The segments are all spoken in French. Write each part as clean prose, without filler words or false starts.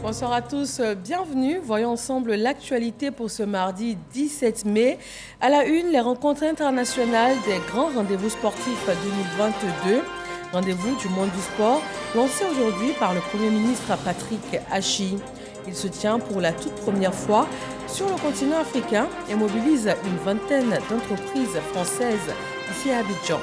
Bonsoir à tous, bienvenue. Voyons ensemble l'actualité pour ce mardi 17 mai. À la une, les rencontres internationales des grands rendez-vous sportifs 2022. Rendez-vous du monde du sport, lancé aujourd'hui par le Premier ministre Patrick Hachi. Il se tient pour la toute première fois sur le continent africain et mobilise une vingtaine d'entreprises françaises ici à Abidjan.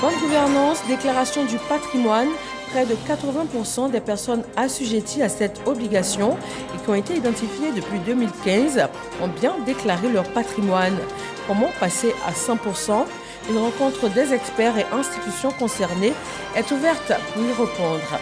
Bonne gouvernance, déclaration du patrimoine. Près de 80% des personnes assujetties à cette obligation et qui ont été identifiées depuis 2015 ont bien déclaré leur patrimoine. Comment passer à 100%? Une rencontre des experts et institutions concernées est ouverte pour y répondre.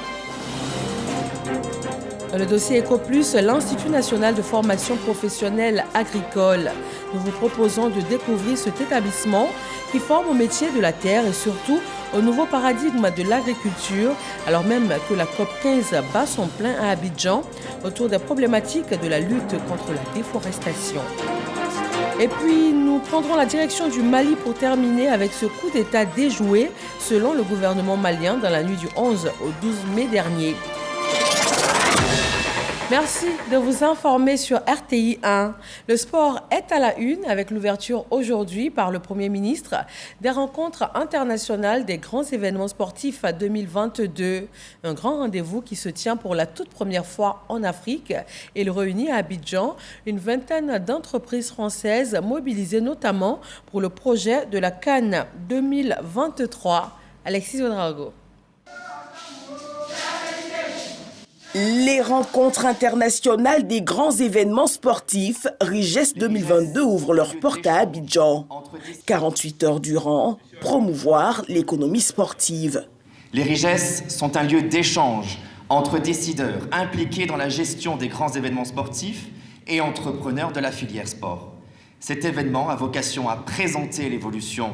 Dans le dossier EcoPlus, l'Institut national de formation professionnelle agricole. Nous vous proposons de découvrir cet établissement qui forme au métier de la terre et surtout au nouveau paradigme de l'agriculture, alors même que la COP15 bat son plein à Abidjan autour des problématiques de la lutte contre la déforestation. Et puis, nous prendrons la direction du Mali pour terminer avec ce coup d'État déjoué, selon le gouvernement malien, dans la nuit du 11 au 12 mai dernier. Merci de vous informer sur RTI 1. Le sport est à la une avec l'ouverture aujourd'hui par le Premier ministre des rencontres internationales des grands événements sportifs à 2022. Un grand rendez-vous qui se tient pour la toute première fois en Afrique. Il réunit à Abidjan une vingtaine d'entreprises françaises mobilisées notamment pour le projet de la CAN 2023. Alexis Ouedraogo. Les rencontres internationales des grands événements sportifs, RIGES 2022, ouvrent leurs portes à Abidjan. 48 heures durant, promouvoir l'économie sportive. Les RIGES sont un lieu d'échange entre décideurs impliqués dans la gestion des grands événements sportifs et entrepreneurs de la filière sport. Cet événement a vocation à présenter l'évolution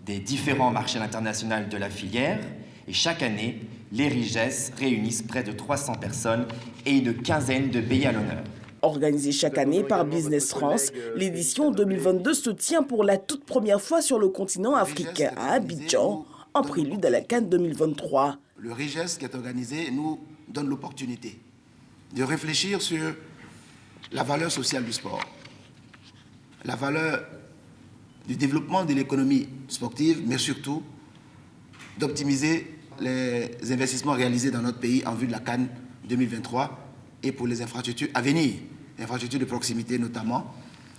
des différents marchés internationaux de la filière et chaque année, les RIGES réunissent près de 300 personnes et une quinzaine de pays à l'honneur. Organisée chaque année par Business France, l'édition 2022 se tient pour la toute première fois sur le continent africain à Abidjan, en prélude à la CAN 2023. Le RIGES qui est organisé nous donne l'opportunité de réfléchir sur la valeur sociale du sport, la valeur du développement de l'économie sportive, mais surtout d'optimiser les investissements réalisés dans notre pays en vue de la CAN 2023 et pour les infrastructures à venir, infrastructures de proximité notamment,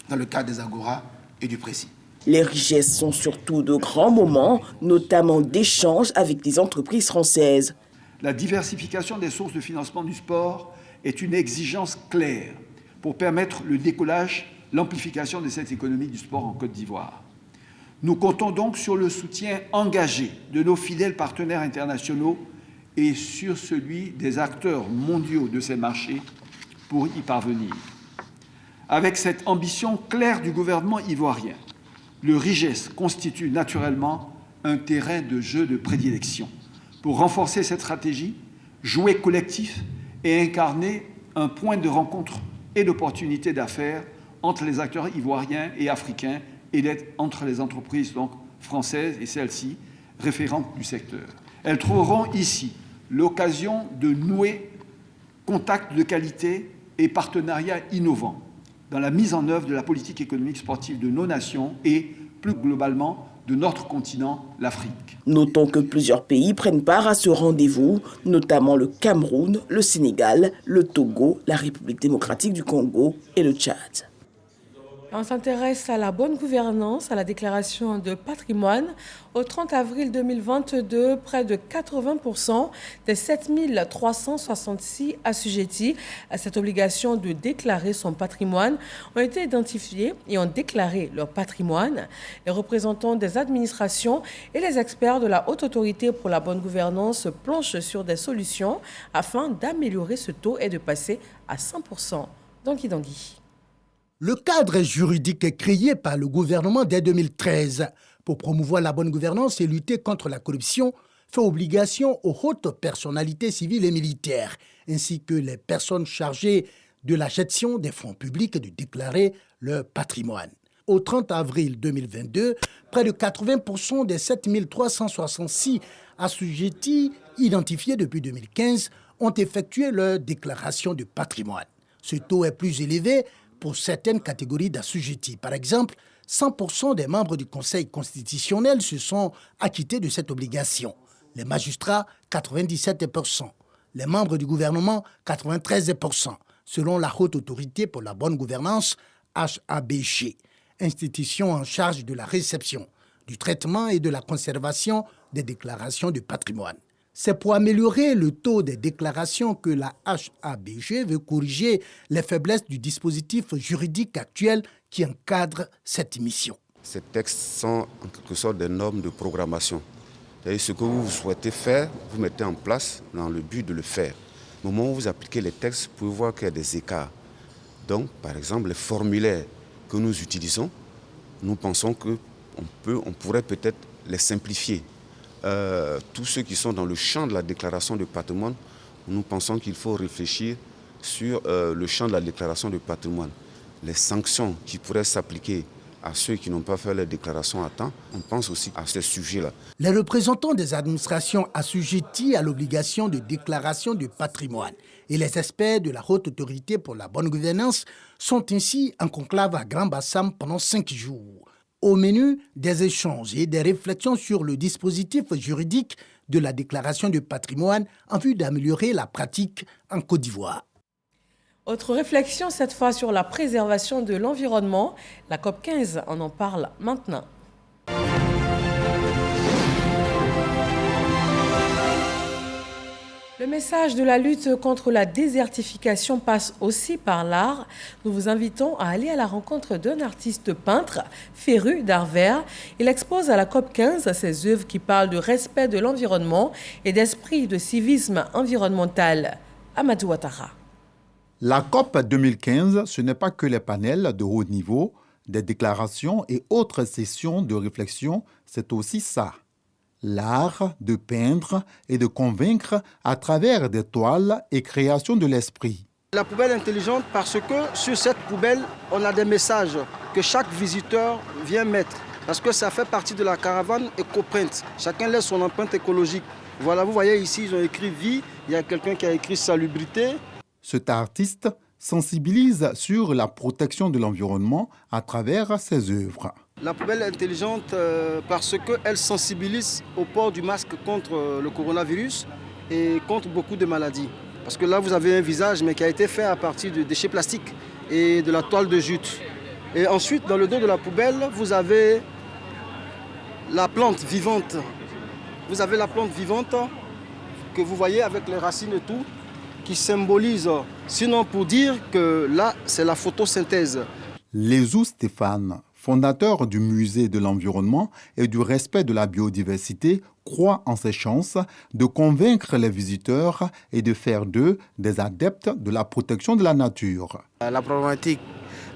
dans le cadre des Agora et du Précis. Les RIGES sont surtout de grands moments, notamment d'échanges avec des entreprises françaises. La diversification des sources de financement du sport est une exigence claire pour permettre le décollage, l'amplification de cette économie du sport en Côte d'Ivoire. Nous comptons donc sur le soutien engagé de nos fidèles partenaires internationaux et sur celui des acteurs mondiaux de ces marchés pour y parvenir. Avec cette ambition claire du gouvernement ivoirien, le RIGES constitue naturellement un terrain de jeu de prédilection pour renforcer cette stratégie, jouer collectif et incarner un point de rencontre et d'opportunité d'affaires entre les acteurs ivoiriens et africains et entre les entreprises donc, françaises et celles-ci, référentes du secteur. Elles trouveront ici l'occasion de nouer contacts de qualité et partenariats innovants dans la mise en œuvre de la politique économique sportive de nos nations et, plus globalement, de notre continent, l'Afrique. Notons que plusieurs pays prennent part à ce rendez-vous, notamment le Cameroun, le Sénégal, le Togo, la République démocratique du Congo et le Tchad. On s'intéresse à la bonne gouvernance, à la déclaration de patrimoine. Au 30 avril 2022, près de 80% des 7366 assujettis à cette obligation de déclarer son patrimoine ont été identifiés et ont déclaré leur patrimoine. Les représentants des administrations et les experts de la Haute Autorité pour la bonne gouvernance planchent sur des solutions afin d'améliorer ce taux et de passer à 100%. Dangui. Le cadre juridique créé par le gouvernement dès 2013 pour promouvoir la bonne gouvernance et lutter contre la corruption fait obligation aux hautes personnalités civiles et militaires, ainsi que les personnes chargées de la gestion des fonds publics de déclarer leur patrimoine. Au 30 avril 2022, près de 80% des 7366 assujettis identifiés depuis 2015 ont effectué leur déclaration de patrimoine. Ce taux est plus élevé pour certaines catégories d'assujettis. Par exemple, 100% des membres du Conseil constitutionnel se sont acquittés de cette obligation. Les magistrats, 97%. Les membres du gouvernement, 93%, selon la Haute Autorité pour la bonne gouvernance, HABG, institution en charge de la réception, du traitement et de la conservation des déclarations de patrimoine. C'est pour améliorer le taux des déclarations que la HABG veut corriger les faiblesses du dispositif juridique actuel qui encadre cette mission. Ces textes sont en quelque sorte des normes de programmation. C'est-à-dire ce que vous souhaitez faire, vous mettez en place dans le but de le faire. Au moment où vous appliquez les textes, vous pouvez voir qu'il y a des écarts. Donc, par exemple, les formulaires que nous utilisons, nous pensons qu'on pourrait peut-être les simplifier. Tous ceux qui sont dans le champ de la déclaration de patrimoine, nous pensons qu'il faut réfléchir sur le champ de la déclaration de patrimoine. Les sanctions qui pourraient s'appliquer à ceux qui n'ont pas fait leur déclaration à temps, on pense aussi à ce sujet-là. Les représentants des administrations assujetties à l'obligation de déclaration de patrimoine et les experts de la Haute Autorité pour la bonne gouvernance sont ainsi en conclave à Grand Bassam pendant 5 jours. Au menu, des échanges et des réflexions sur le dispositif juridique de la déclaration de patrimoine en vue d'améliorer la pratique en Côte d'Ivoire. Autre réflexion, cette fois sur la préservation de l'environnement. La COP15, on en parle maintenant. Le message de la lutte contre la désertification passe aussi par l'art. Nous vous invitons à aller à la rencontre d'un artiste peintre féru d'art vert. Il expose à la COP15 ses œuvres qui parlent de respect de l'environnement et d'esprit de civisme environnemental. Amadou Ouattara. La COP 2015, ce n'est pas que les panels de haut niveau, des déclarations et autres sessions de réflexion, c'est aussi ça. L'art de peindre et de convaincre à travers des toiles et création de l'esprit. La poubelle intelligente parce que sur cette poubelle, on a des messages que chaque visiteur vient mettre. Parce que ça fait partie de la caravane éco-print. Chacun laisse son empreinte écologique. Voilà, vous voyez ici, ils ont écrit vie. Il y a quelqu'un qui a écrit salubrité. Cet artiste sensibilise sur la protection de l'environnement à travers ses œuvres. La poubelle intelligente parce qu'elle sensibilise au port du masque contre le coronavirus et contre beaucoup de maladies. Parce que là, vous avez un visage mais qui a été fait à partir de déchets plastiques et de la toile de jute. Et ensuite, dans le dos de la poubelle, vous avez la plante vivante. Vous avez la plante vivante que vous voyez avec les racines et tout, qui symbolise, sinon pour dire que là, c'est la photosynthèse. Lézou Stéphane, fondateur du musée de l'environnement et du respect de la biodiversité, croit en ses chances de convaincre les visiteurs et de faire d'eux des adeptes de la protection de la nature. La problématique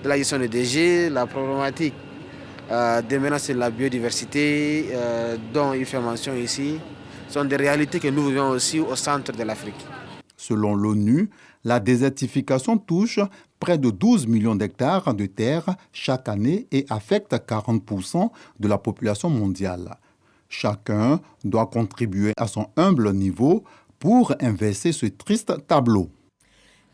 de la gestion des déchets, la problématique des menaces sur la biodiversité dont il fait mention ici, sont des réalités que nous vivons aussi au centre de l'Afrique. Selon l'ONU, la désertification touche près de 12 millions d'hectares de terre chaque année et affecte 40% de la population mondiale. Chacun doit contribuer à son humble niveau pour inverser ce triste tableau.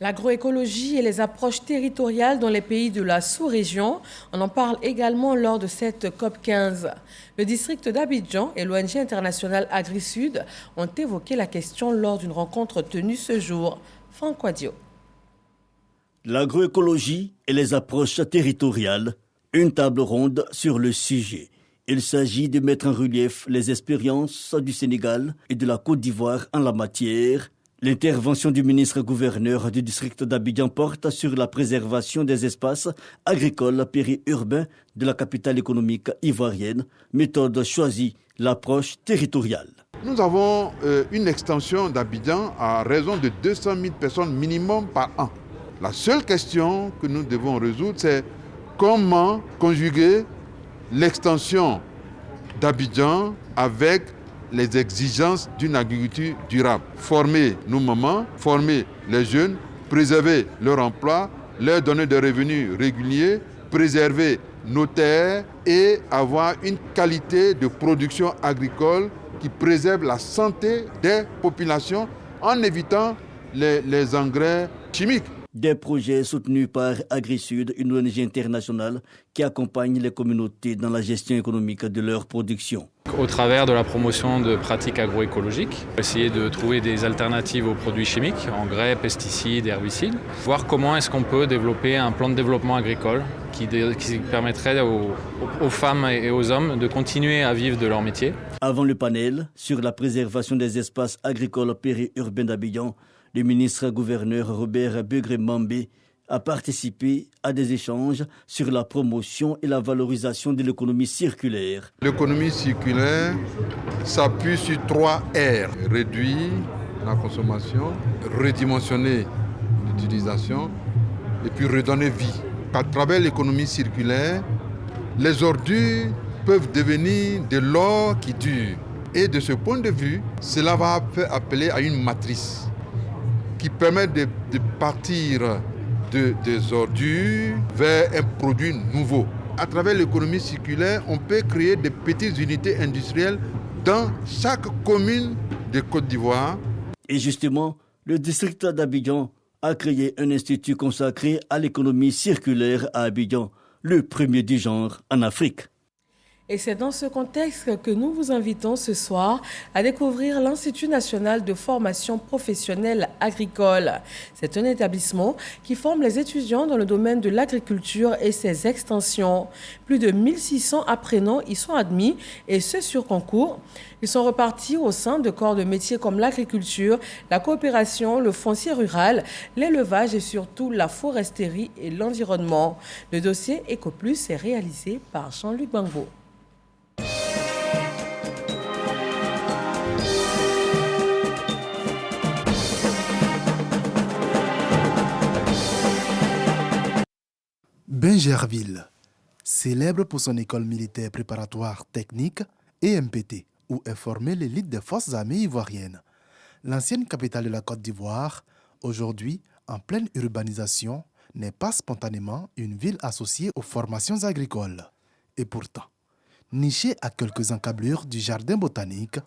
L'agroécologie et les approches territoriales dans les pays de la sous-région, on en parle également lors de cette COP15. Le district d'Abidjan et l'ONG internationale Agri-Sud ont évoqué la question lors d'une rencontre tenue ce jour. Franck Wadio. L'agroécologie et les approches territoriales, une table ronde sur le sujet. Il s'agit de mettre en relief les expériences du Sénégal et de la Côte d'Ivoire en la matière. L'intervention du ministre-gouverneur du district d'Abidjan porte sur la préservation des espaces agricoles périurbains de la capitale économique ivoirienne. Méthode choisie, l'approche territoriale. Nous avons une extension d'Abidjan à raison de 200 000 personnes minimum par an. La seule question que nous devons résoudre, c'est comment conjuguer l'extension d'Abidjan avec les exigences d'une agriculture durable. Former nos mamans, former les jeunes, préserver leur emploi, leur donner des revenus réguliers, préserver nos terres et avoir une qualité de production agricole qui préserve la santé des populations en évitant les engrais chimiques. Des projets soutenus par AgriSud, une ONG internationale qui accompagne les communautés dans la gestion économique de leur production. Au travers de la promotion de pratiques agroécologiques, essayer de trouver des alternatives aux produits chimiques, engrais, pesticides, herbicides, voir comment est-ce qu'on peut développer un plan de développement agricole qui permettrait aux femmes et aux hommes de continuer à vivre de leur métier. Avant le panel sur la préservation des espaces agricoles périurbains d'Abidjan, le ministre-gouverneur Robert Begré-Mambé a participé à des échanges sur la promotion et la valorisation de l'économie circulaire. L'économie circulaire s'appuie sur 3 R. Réduire la consommation, redimensionner l'utilisation et puis redonner vie. À travers l'économie circulaire, les ordures peuvent devenir de l'or qui dure. Et de ce point de vue, cela va appeler à une matrice qui permet de partir des ordures vers un produit nouveau. À travers l'économie circulaire, on peut créer des petites unités industrielles dans chaque commune de Côte d'Ivoire. Et justement, le district d'Abidjan a créé un institut consacré à l'économie circulaire à Abidjan, le premier du genre en Afrique. Et c'est dans ce contexte que nous vous invitons ce soir à découvrir l'Institut national de formation professionnelle agricole. C'est un établissement qui forme les étudiants dans le domaine de l'agriculture et ses extensions. Plus de 1600 apprenants y sont admis et ce sur concours. Ils sont repartis au sein de corps de métiers comme l'agriculture, la coopération, le foncier rural, l'élevage et surtout la foresterie et l'environnement. Le dossier EcoPlus est réalisé par Jean-Luc Bangbo. Bingerville, célèbre pour son école militaire préparatoire technique EMPT, où est formée l'élite des forces armées ivoiriennes. L'ancienne capitale de la Côte d'Ivoire, aujourd'hui en pleine urbanisation, n'est pas spontanément une ville associée aux formations agricoles. Et pourtant, niché à quelques encablures du jardin botanique,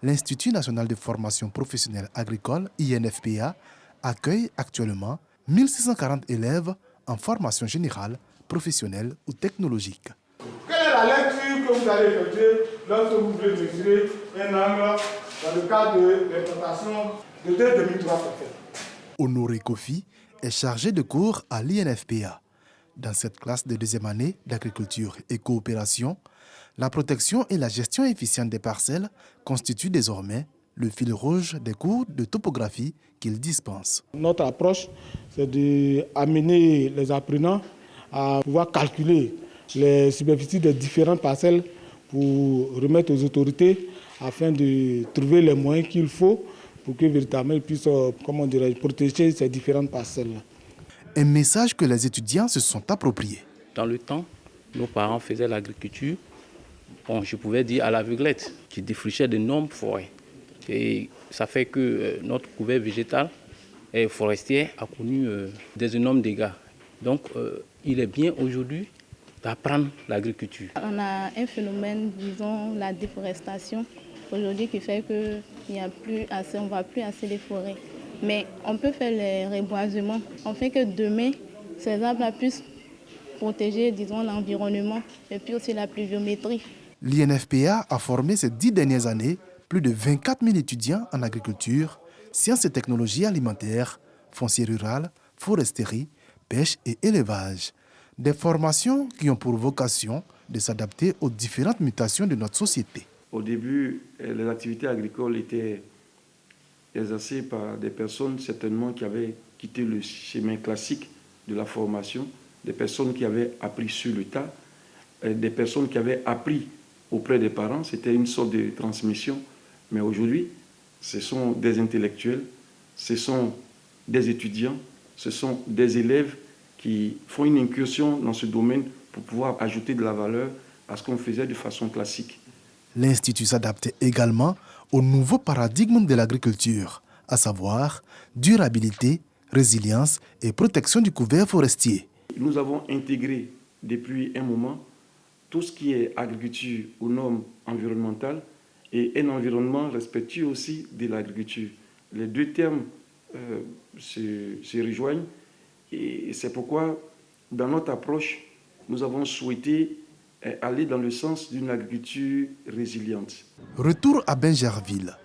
l'Institut national de formation professionnelle agricole, INFPA, accueille actuellement 1640 élèves en formation générale, professionnelle ou technologique. Quelle est la lecture que vous allez effectuer lorsque vous voulez mesurer un angle dans le cadre de l'implantation de 2003? Honoré Kofi est chargé de cours à l'INFPA. Dans cette classe de deuxième année d'agriculture et coopération, la protection et la gestion efficiente des parcelles constituent désormais le fil rouge des cours de topographie qu'il dispense. Notre approche, c'est d'amener les apprenants à pouvoir calculer les superficies des différentes parcelles pour remettre aux autorités afin de trouver les moyens qu'il faut pour que véritablement ils puissent protéger ces différentes parcelles. Un message que les étudiants se sont appropriés. Dans le temps, nos parents faisaient l'agriculture, je pouvais dire à l'aveuglette, qui défrichaient d'énormes forêts. Et ça fait que notre couvert végétal et forestier a connu des énormes dégâts. Donc il est bien aujourd'hui d'apprendre l'agriculture. On a un phénomène, disons, la déforestation, aujourd'hui qui fait qu'on ne voit plus assez les forêts. Mais on peut faire les reboisements. On fait que demain, ces arbres puissent protéger, disons, l'environnement et puis aussi la pluviométrie. L'INFPA a formé ces 10 dernières années plus de 24 000 étudiants en agriculture, sciences et technologies alimentaires, foncier rural, foresterie, pêche et élevage. Des formations qui ont pour vocation de s'adapter aux différentes mutations de notre société. Au début, les activités agricoles étaient exercées par des personnes certainement qui avaient quitté le chemin classique de la formation, des personnes qui avaient appris sur le tas, des personnes qui avaient appris auprès des parents. C'était une sorte de transmission. Mais aujourd'hui, ce sont des intellectuels, ce sont des étudiants, ce sont des élèves qui font une incursion dans ce domaine pour pouvoir ajouter de la valeur à ce qu'on faisait de façon classique. L'Institut s'adapte également au nouveau paradigme de l'agriculture, à savoir durabilité, résilience et protection du couvert forestier. Nous avons intégré depuis un moment tout ce qui est agriculture aux normes environnementales et un environnement respectueux aussi de l'agriculture. Les deux termes se rejoignent et c'est pourquoi, dans notre approche, nous avons souhaité aller dans le sens d'une agriculture résiliente. Retour à Bingerville.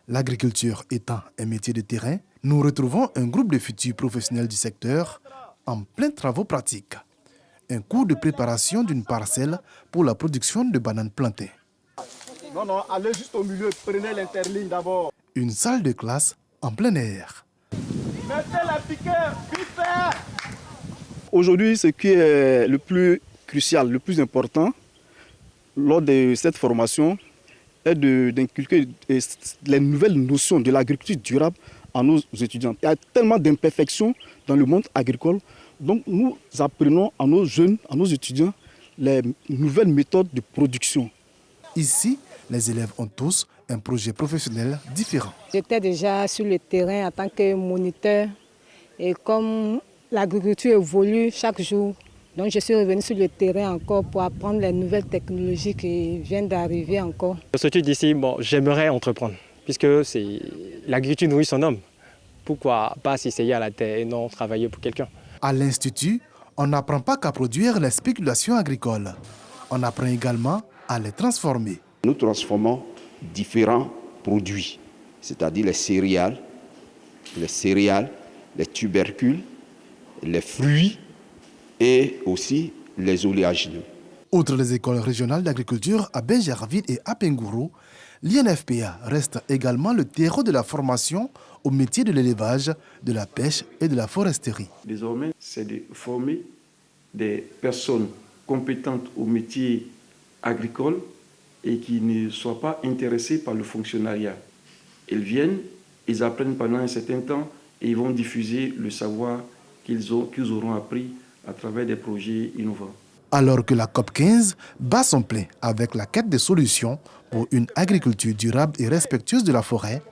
L'agriculture étant un métier de terrain, nous retrouvons un groupe de futurs professionnels du secteur en plein travaux pratiques. Un cours de préparation d'une parcelle pour la production de bananes plantées. Non, allez juste au milieu, prenez l'interligne d'abord. Une salle de classe en plein air. Mettez la piqueur, vite fait. Aujourd'hui, ce qui est le plus crucial, le plus important lors de cette formation est d'inculquer les nouvelles notions de l'agriculture durable à nos étudiants. Il y a tellement d'imperfections dans le monde agricole, donc nous apprenons à nos jeunes, à nos étudiants, les nouvelles méthodes de production. Ici, les élèves ont tous un projet professionnel différent. J'étais déjà sur le terrain en tant que moniteur et comme l'agriculture évolue chaque jour, donc je suis revenue sur le terrain encore pour apprendre les nouvelles technologies qui viennent d'arriver encore. Au sortir d'ici, j'aimerais entreprendre, puisque l'agriculture nourrit son homme. Pourquoi pas s'essayer à la terre et non travailler pour quelqu'un? À l'Institut, on n'apprend pas qu'à produire les spéculations agricoles. On apprend également à les transformer. Nous transformons différents produits, c'est-à-dire les céréales, les tubercules, les fruits et aussi les oléagineux. Outre les écoles régionales d'agriculture à Bingerville et à Pengourou, l'INFPA reste également le terreau de la formation au métier de l'élevage, de la pêche et de la foresterie. Désormais, c'est de former des personnes compétentes au métier agricole et qui ne soient pas intéressés par le fonctionnariat. Ils viennent, ils apprennent pendant un certain temps et ils vont diffuser le savoir qu'ils auront appris à travers des projets innovants. Alors que la COP15 bat son plein avec la quête de solutions pour une agriculture durable et respectueuse de la forêt,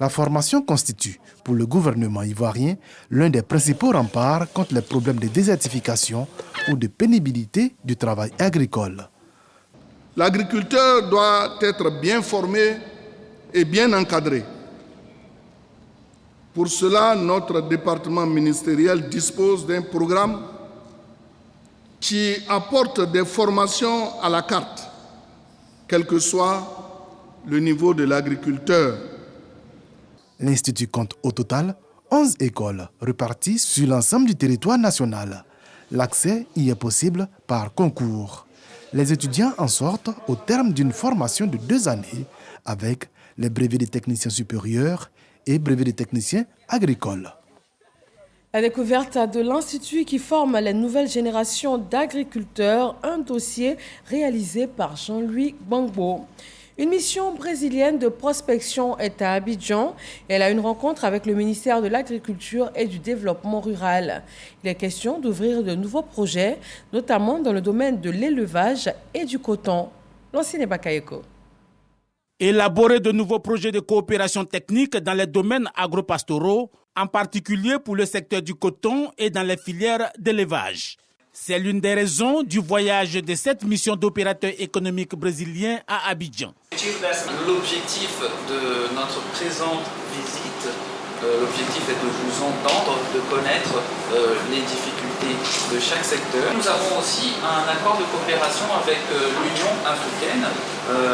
la formation constitue, pour le gouvernement ivoirien, l'un des principaux remparts contre les problèmes de désertification ou de pénibilité du travail agricole. L'agriculteur doit être bien formé et bien encadré. Pour cela, notre département ministériel dispose d'un programme qui apporte des formations à la carte, quel que soit le niveau de l'agriculteur. L'Institut compte au total 11 écoles réparties sur l'ensemble du territoire national. L'accès y est possible par concours. Les étudiants en sortent au terme d'une formation de 2 années avec les brevets des techniciens supérieurs et brevets des techniciens agricoles. La découverte de l'Institut qui forme les nouvelles générations d'agriculteurs, un dossier réalisé par Jean-Louis Gbangbo. Une mission brésilienne de prospection est à Abidjan. Elle a une rencontre avec le ministère de l'Agriculture et du Développement rural. Il est question d'ouvrir de nouveaux projets, notamment dans le domaine de l'élevage et du coton. Lancine Bakayeko. Élaborer de nouveaux projets de coopération technique dans les domaines agropastoraux, en particulier pour le secteur du coton et dans les filières d'élevage. C'est l'une des raisons du voyage de cette mission d'opérateurs économiques brésiliens à Abidjan. L'objectif de notre présente visite, l'objectif est de vous entendre, de connaître les difficultés de chaque secteur. Nous avons aussi un accord de coopération avec l'Union africaine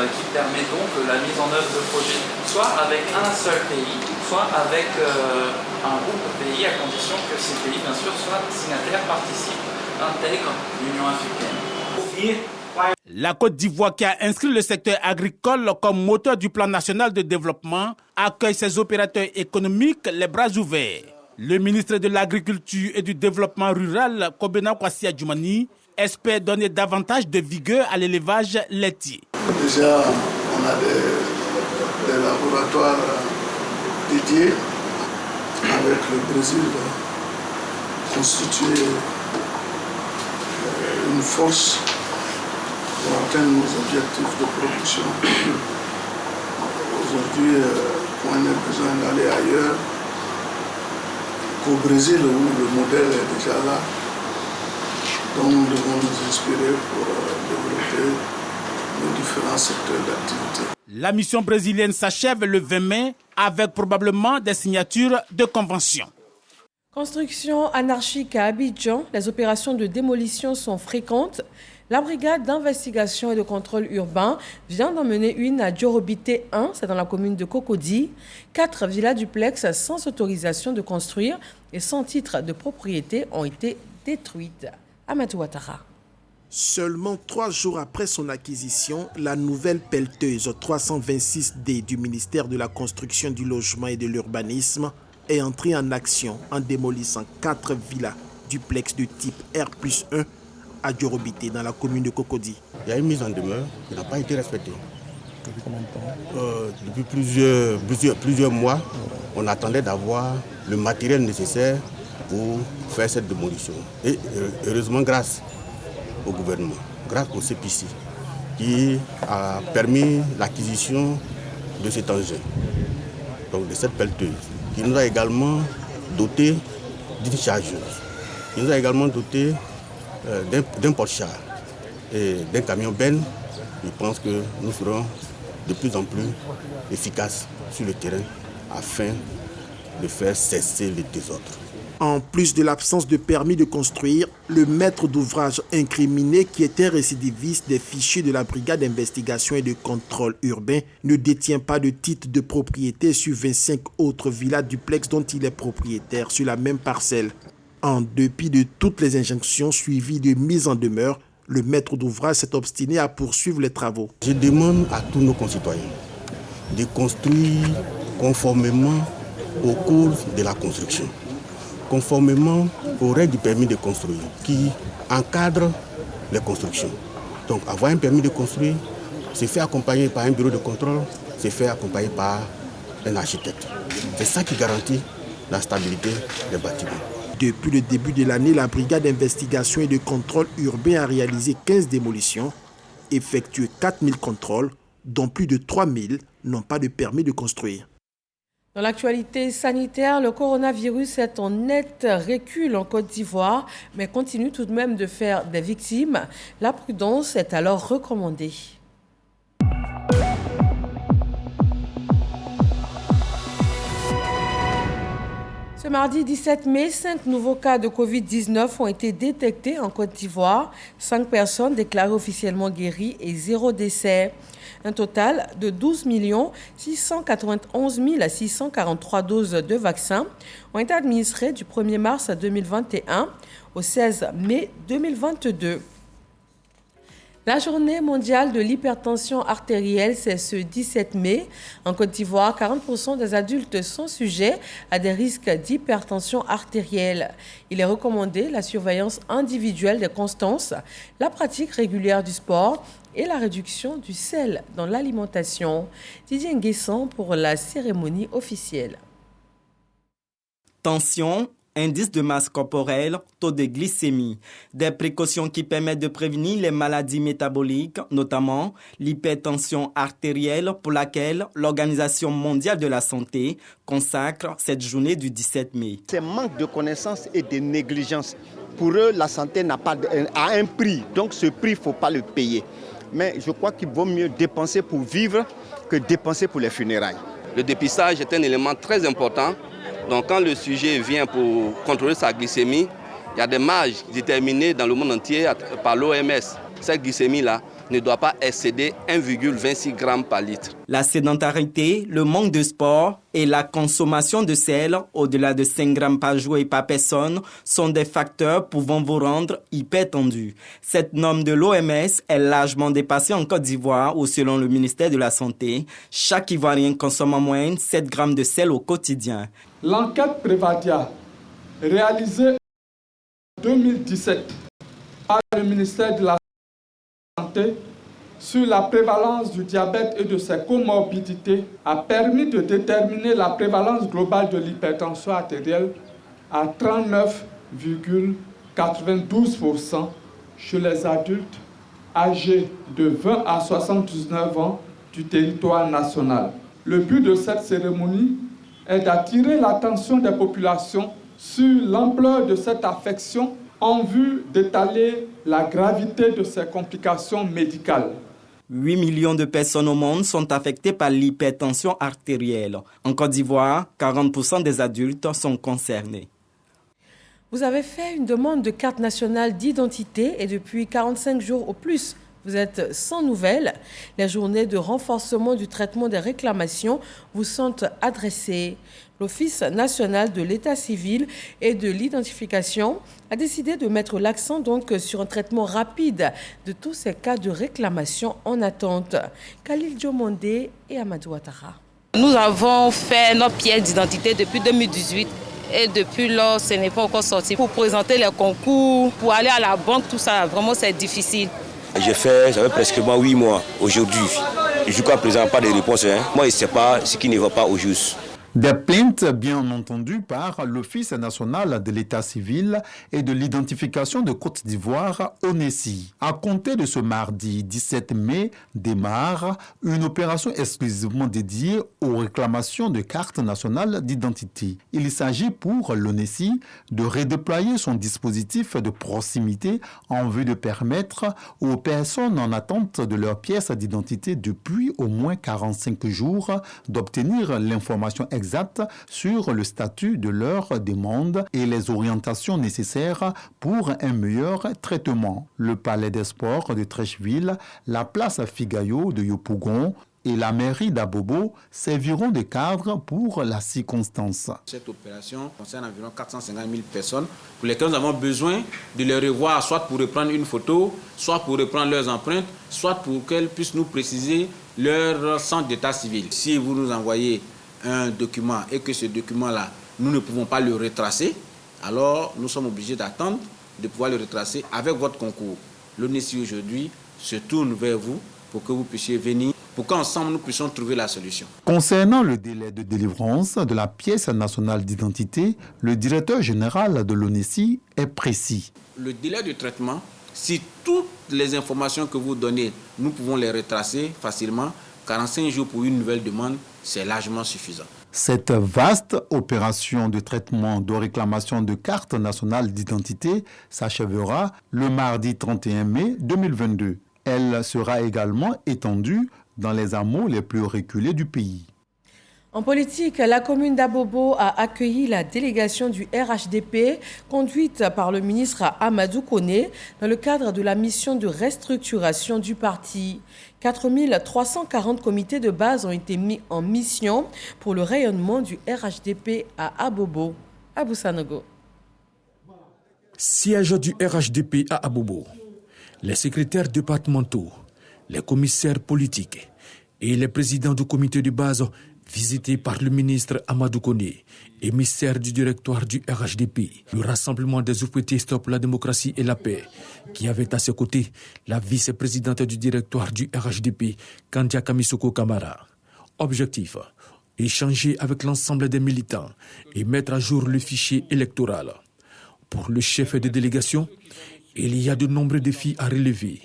qui permet donc la mise en œuvre de projets soit avec un seul pays, soit avec un groupe de pays, à condition que ces pays, bien sûr, soient signataires, participent, intègrent l'Union africaine. La Côte d'Ivoire, qui a inscrit le secteur agricole comme moteur du plan national de développement, accueille ses opérateurs économiques les bras ouverts. Le ministre de l'Agriculture et du Développement rural, Kobena Kwasi Adjoumani, espère donner davantage de vigueur à l'élevage laitier. Déjà, on a des laboratoires dédiés avec le Brésil constitué une force pour atteindre nos objectifs de production. Aujourd'hui, on a besoin d'aller ailleurs qu'au Brésil où le modèle est déjà là. Donc nous devons nous inspirer pour développer nos différents secteurs d'activité. La mission brésilienne s'achève le 20 mai avec probablement des signatures de conventions. Construction anarchique à Abidjan, les opérations de démolition sont fréquentes. La brigade d'investigation et de contrôle urbain vient d'en mener une à Diorobité 1, c'est dans la commune de Cocody. 4 villas duplex sans autorisation de construire et sans titre de propriété ont été détruites. Amadou Ouattara. Seulement 3 jours après son acquisition, la nouvelle pelleteuse 326D du ministère de la Construction, du Logement et de l'Urbanisme est entrée en action en démolissant 4 villas duplex de type R+1 à Diorobité, dans la commune de Cocody. Il y a une mise en demeure qui n'a pas été respectée. Depuis combien de temps? Depuis plusieurs mois, on attendait d'avoir le matériel nécessaire pour faire cette démolition. Et heureusement, grâce au gouvernement, grâce au CPC, qui a permis l'acquisition de cet engin, donc de cette pelleteuse, qui nous a également doté d'une chargeuse, qui nous a également doté d'un porte-char et d'un camion benne. Je pense que nous serons de plus en plus efficaces sur le terrain afin de faire cesser les désordres. En plus de l'absence de permis de construire, le maître d'ouvrage incriminé, qui était récidiviste des fichiers de la brigade d'investigation et de contrôle urbain, ne détient pas de titre de propriété sur 25 autres villas duplex dont il est propriétaire sur la même parcelle. En dépit de toutes les injonctions suivies de mise en demeure, le maître d'ouvrage s'est obstiné à poursuivre les travaux. Je demande à tous nos concitoyens de construire conformément aux cours de la construction, conformément aux règles du permis de construire qui encadrent les constructions. Donc avoir un permis de construire, c'est fait accompagner par un bureau de contrôle, c'est fait accompagner par un architecte. C'est ça qui garantit la stabilité des bâtiments. Depuis le début de l'année, la brigade d'investigation et de contrôle urbain a réalisé 15 démolitions, effectué 4000 contrôles, dont plus de 3000 n'ont pas de permis de construire. Dans l'actualité sanitaire, le coronavirus est en net recul en Côte d'Ivoire, mais continue tout de même de faire des victimes. La prudence est alors recommandée. Ce mardi 17 mai, 5 nouveaux cas de Covid-19 ont été détectés en Côte d'Ivoire. 5 personnes déclarées officiellement guéries et 0 décès. Un total de 12 691 643 doses de vaccins ont été administrées du 1er mars 2021 au 16 mai 2022. La journée mondiale de l'hypertension artérielle, c'est ce 17 mai. En Côte d'Ivoire, 40% des adultes sont sujets à des risques d'hypertension artérielle. Il est recommandé la surveillance individuelle des constances, la pratique régulière du sport et la réduction du sel dans l'alimentation. Didier Nguessan pour la cérémonie officielle. Tension, indice de masse corporelle, taux de glycémie, des précautions qui permettent de prévenir les maladies métaboliques, notamment l'hypertension artérielle pour laquelle l'Organisation mondiale de la santé consacre cette journée du 17 mai. C'est manque de connaissances et de négligence. Pour eux, la santé n'a pas un prix, donc ce prix, il ne faut pas le payer. Mais je crois qu'il vaut mieux dépenser pour vivre que dépenser pour les funérailles. Le dépistage est un élément très important. Donc quand le sujet vient pour contrôler sa glycémie, il y a des marges déterminées dans le monde entier par l'OMS. Cette glycémie-là ne doit pas excéder 1,26 g par litre. La sédentarité, le manque de sport et la consommation de sel au-delà de 5 g par jour et par personne sont des facteurs pouvant vous rendre hypertendu. Cette norme de l'OMS est largement dépassée en Côte d'Ivoire où, selon le ministère de la Santé, chaque Ivoirien consomme en moyenne 7 g de sel au quotidien. L'enquête Prévadia, réalisée en 2017 par le ministère de la Santé sur la prévalence du diabète et de ses comorbidités, a permis de déterminer la prévalence globale de l'hypertension artérielle à 39,92% chez les adultes âgés de 20 à 79 ans du territoire national. Le but de cette cérémonie est d'attirer l'attention des populations sur l'ampleur de cette affection en vue d'étaler la gravité de ses complications médicales. 8 millions de personnes au monde sont affectées par l'hypertension artérielle. En Côte d'Ivoire, 40% des adultes sont concernés. Vous avez fait une demande de carte nationale d'identité et depuis 45 jours au plus, vous êtes sans nouvelles. Les journées de renforcement du traitement des réclamations vous sont adressées. L'Office national de l'état civil et de l'identification a décidé de mettre l'accent donc sur un traitement rapide de tous ces cas de réclamation en attente. Khalil Diomondé et Amadou Ouattara. Nous avons fait notre pièce d'identité depuis 2018. Et depuis lors, ce n'est pas encore sorti. Pour présenter les concours, pour aller à la banque, tout ça, vraiment c'est difficile. J'avais presque 8 mois aujourd'hui. Jusqu'à présent, pas de réponse. Moi, je ne sais pas ce qui ne va pas au juste. Des plaintes bien entendues par l'Office national de l'état civil et de l'identification de Côte d'Ivoire, ONESI. À compter de ce mardi 17 mai, démarre une opération exclusivement dédiée aux réclamations de cartes nationales d'identité. Il s'agit pour l'ONESI de redéployer son dispositif de proximité en vue de permettre aux personnes en attente de leur pièce d'identité depuis au moins 45 jours d'obtenir l'information exacte sur le statut de leur demande et les orientations nécessaires pour un meilleur traitement. Le Palais des Sports de Treichville, la place Figayo de Yopougon et la mairie d'Abobo serviront de cadre pour la circonstance. Cette opération concerne environ 450 000 personnes pour lesquelles nous avons besoin de les revoir, soit pour reprendre une photo, soit pour reprendre leurs empreintes, soit pour qu'elles puissent nous préciser leur centre d'état civil. Si vous nous envoyez un document et que ce document-là, nous ne pouvons pas le retracer, alors nous sommes obligés d'attendre de pouvoir le retracer avec votre concours. L'ONESI aujourd'hui se tourne vers vous pour que vous puissiez venir, pour qu'ensemble nous puissions trouver la solution. Concernant le délai de délivrance de la pièce nationale d'identité, le directeur général de l'ONESI est précis. Le délai de traitement, si toutes les informations que vous donnez, nous pouvons les retracer facilement, 45 jours pour une nouvelle demande, c'est largement suffisant. Cette vaste opération de traitement de réclamation de carte nationale d'identité s'achèvera le mardi 31 mai 2022. Elle sera également étendue dans les hameaux les plus reculés du pays. En politique, la commune d'Abobo a accueilli la délégation du RHDP conduite par le ministre Amadou Koné dans le cadre de la mission de restructuration du parti. 4340 comités de base ont été mis en mission pour le rayonnement du RHDP à Abobo. Abou Sanogo. Siège du RHDP à Abobo. Les secrétaires départementaux, les commissaires politiques et les présidents du comité de base visités par le ministre Amadou Koné, émissaire du directoire du RHDP, le rassemblement des OPT Stop la démocratie et la paix, qui avait à ses côtés la vice-présidente du directoire du RHDP, Kandia Kamisoko Kamara. Objectif, échanger avec l'ensemble des militants et mettre à jour le fichier électoral. Pour le chef de délégation, il y a de nombreux défis à relever.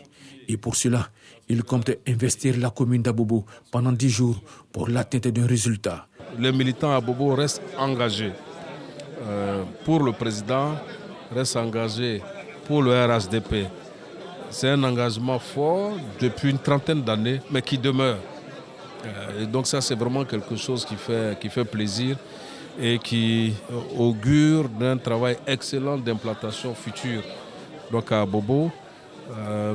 Et pour cela, il compte investir la commune d'Abobo pendant 10 jours pour l'atteinte d'un résultat. Les militants à Abobo restent engagés. Pour le président, restent engagés pour le RHDP. C'est un engagement fort depuis une trentaine d'années, mais qui demeure. Et donc ça, c'est vraiment quelque chose qui fait plaisir et qui augure d'un travail excellent d'implantation future. Donc à Abobo,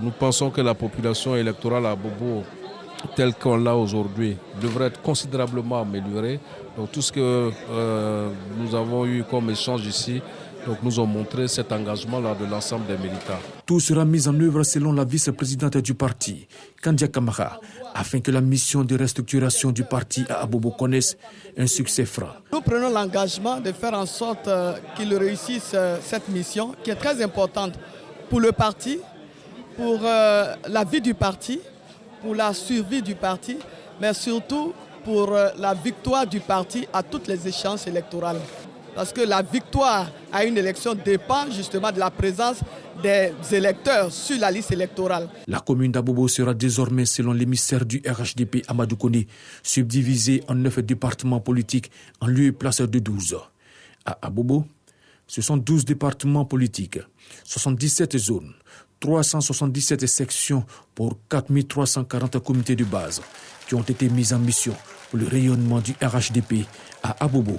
nous pensons que la population électorale à Bobo, telle qu'on l'a aujourd'hui, devrait être considérablement améliorée. Donc tout ce que nous avons eu comme échange ici, donc nous ont montré cet engagement-là de l'ensemble des militants. Tout sera mis en œuvre selon la vice-présidente du parti, Kandia Kamara, afin que la mission de restructuration du parti à Abobo connaisse un succès franc. Nous prenons l'engagement de faire en sorte qu'il réussisse cette mission qui est très importante pour le parti, pour la vie du parti, pour la survie du parti, mais surtout pour la victoire du parti à toutes les échéances électorales. Parce que la victoire à une élection dépend justement de la présence des électeurs sur la liste électorale. La commune d'Abobo sera désormais, selon l'émissaire du RHDP Amadou Koné, subdivisée en 9 départements politiques en lieu et place de 12. À Abobo, Ce sont 12 départements politiques, 77 zones, 377 sections pour 4340 comités de base qui ont été mis en mission pour le rayonnement du RHDP à Abobo.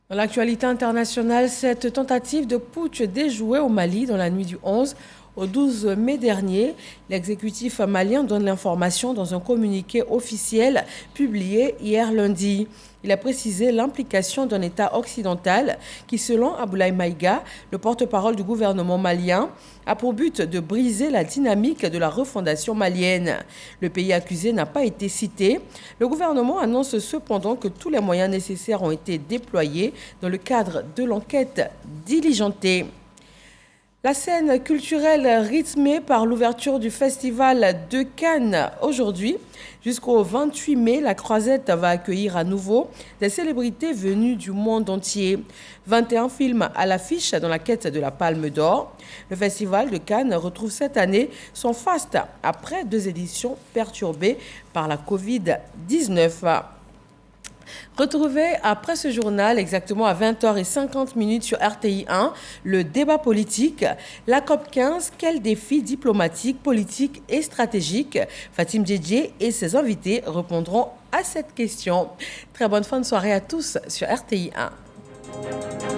Dans l'actualité internationale, cette tentative de putsch déjouée au Mali dans la nuit du 11 au 12 mai dernier, l'exécutif malien donne l'information dans un communiqué officiel publié hier lundi. Il a précisé l'implication d'un État occidental qui, selon Aboulaye Maïga, le porte-parole du gouvernement malien, a pour but de briser la dynamique de la refondation malienne. Le pays accusé n'a pas été cité. Le gouvernement annonce cependant que tous les moyens nécessaires ont été déployés dans le cadre de l'enquête diligentée. La scène culturelle rythmée par l'ouverture du Festival de Cannes aujourd'hui. Jusqu'au 28 mai, la Croisette va accueillir à nouveau des célébrités venues du monde entier. 21 films à l'affiche dans la quête de la Palme d'Or. Le Festival de Cannes retrouve cette année son faste après 2 éditions perturbées par la Covid-19. Retrouvez après ce journal, exactement à 20h50 sur RTI 1, le débat politique. La COP15, quels défis diplomatiques, politiques et stratégiques? Fatim Djedje et ses invités répondront à cette question. Très bonne fin de soirée à tous sur RTI 1.